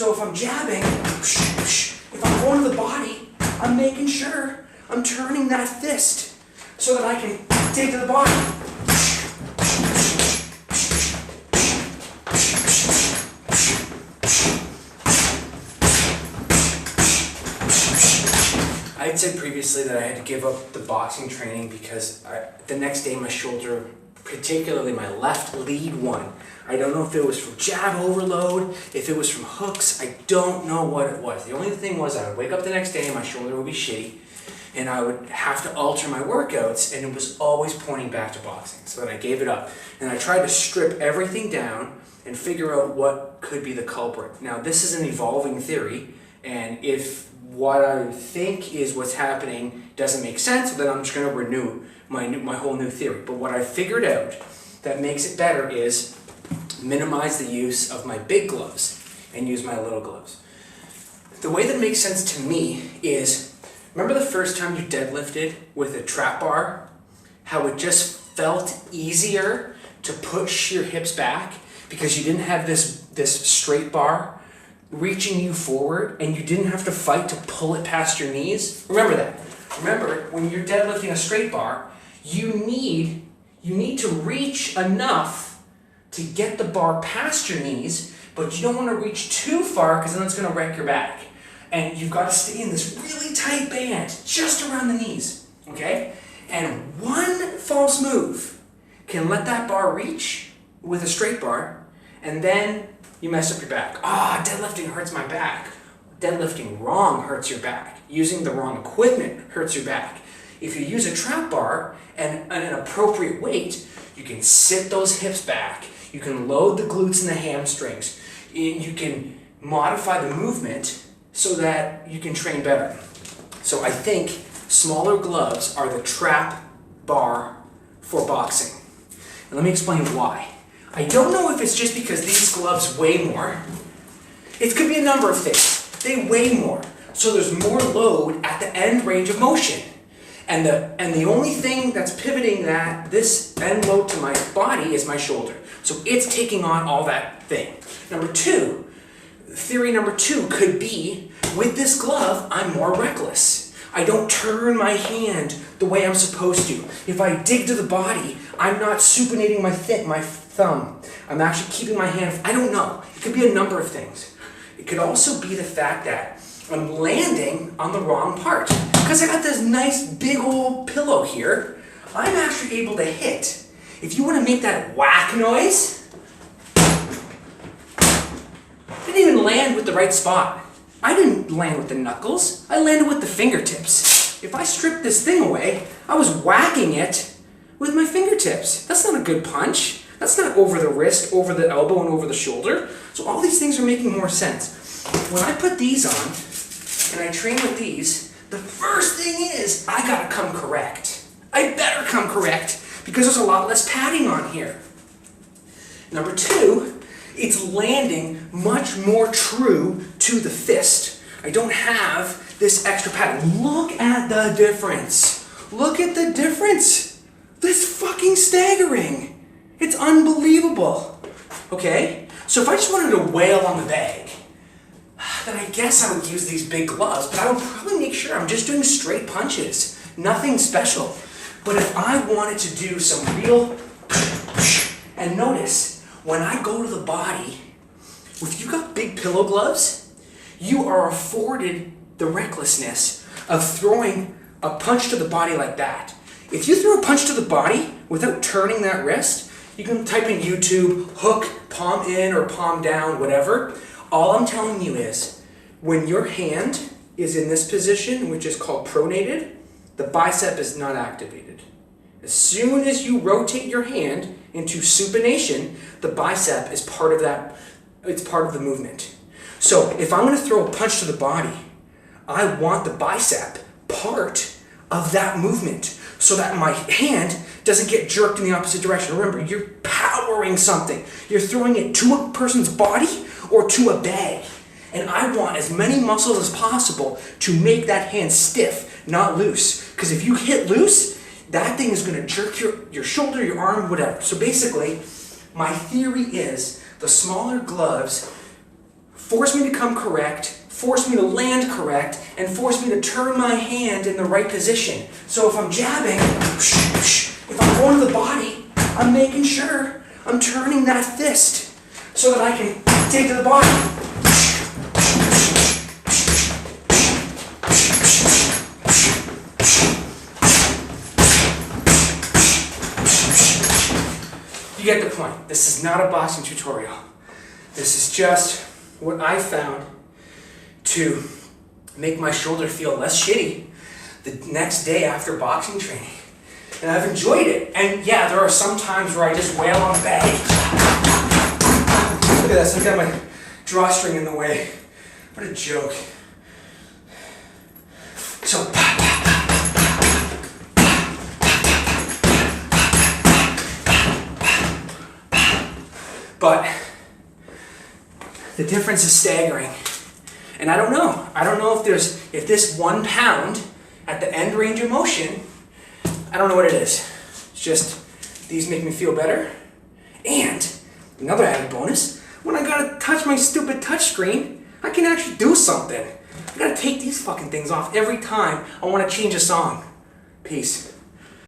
So if I'm jabbing, if I'm going to the body, I'm making sure I'm turning that fist so that I can dig to the body. I had said previously that I had to give up the boxing training because the next day my shoulder, particularly my left lead one, I don't know if it was from jab overload, if it was from hooks, I don't know what it was. The only thing was I would wake up the next day and my shoulder would be shitty and I would have to alter my workouts and it was always pointing back to boxing. So then I gave it up and I tried to strip everything down and figure out what could be the culprit. Now this is an evolving theory, and if what I think is what's happening doesn't make sense, then I'm just going to renew my whole new theory. But what I figured out that makes it better is minimize the use of my big gloves and use my little gloves. The way that makes sense to me is, remember the first time you deadlifted with a trap bar? How it just felt easier to push your hips back because you didn't have this straight bar reaching you forward and you didn't have to fight to pull it past your knees? Remember that. Remember, when you're deadlifting a straight bar, you need to reach enough to get the bar past your knees, but you don't want to reach too far because then it's going to wreck your back. And you've got to stay in this really tight band just around the knees, okay? And one false move can let that bar reach with a straight bar, and then you mess up your back. Deadlifting hurts my back. Deadlifting wrong hurts your back. Using the wrong equipment hurts your back. If you use a trap bar and an appropriate weight, you can sit those hips back. You can load the glutes and the hamstrings. You can modify the movement so that you can train better. So I think smaller gloves are the trap bar for boxing. And let me explain why. I don't know if it's just because these gloves weigh more. It could be a number of things. They weigh more, so there's more load at the end range of motion. And the only thing that's pivoting this end load to my body is my shoulder. So it's taking on all that thing. Theory number two could be, with this glove, I'm more reckless. I don't turn my hand the way I'm supposed to. If I dig to the body, I'm not supinating my thumb. I'm actually keeping my hand, I don't know. It could be a number of things. It could also be the fact that I'm landing on the wrong part. Because I got this nice big old pillow here, I'm actually able to hit. If you want to make that whack noise, I didn't even land with the right spot. I didn't land with the knuckles, I landed with the fingertips. If I stripped this thing away, I was whacking it with my fingertips. That's not a good punch. That's not over the wrist, over the elbow, and over the shoulder. So all these things are making more sense. When I put these on, and I train with these, the first thing is, I gotta come correct. I better come correct, because there's a lot less padding on here. Number two, it's landing much more true to the fist. I don't have this extra padding. Look at the difference. Look at the difference. That's fucking staggering. It's unbelievable. Okay? So if I just wanted to wail on the bag, then I guess I would use these big gloves, but I would probably make sure I'm just doing straight punches. Nothing special. But if I wanted to do some real, and notice, when I go to the body, if you've got big pillow gloves, you are afforded the recklessness of throwing a punch to the body like that. If you throw a punch to the body without turning that wrist, you can type in YouTube, hook, palm in or palm down, whatever. All I'm telling you is, when your hand is in this position, which is called pronated, the bicep is not activated. As soon as you rotate your hand into supination, the bicep is part of that, it's part of the movement. So if I'm going to throw a punch to the body, I want the bicep part of that movement so that my hand doesn't get jerked in the opposite direction. Remember, you're powering something. You're throwing it to a person's body or to a bag. And I want as many muscles as possible to make that hand stiff, not loose. Because if you hit loose, that thing is going to jerk your shoulder, your arm, whatever. So basically, my theory is the smaller gloves force me to come correct, force me to land correct, and force me to turn my hand in the right position. So if I'm jabbing, if I'm going to the body, I'm making sure I'm turning that fist so that I can take to the body. You get the point. This is not a boxing tutorial. This is just what I found to make my shoulder feel less shitty the next day after boxing training. And I've enjoyed it. And yeah, there are some times where I just wail on the bag. Look at this, I've got my drawstring in the way. What a joke. So, but the difference is staggering. And I don't know if this 1 pound at the end range of motion, I don't know what it is. It's just, these make me feel better. And another added bonus, when I gotta touch my stupid touch screen, I can actually do something. I gotta take these fucking things off every time I wanna change a song. Peace.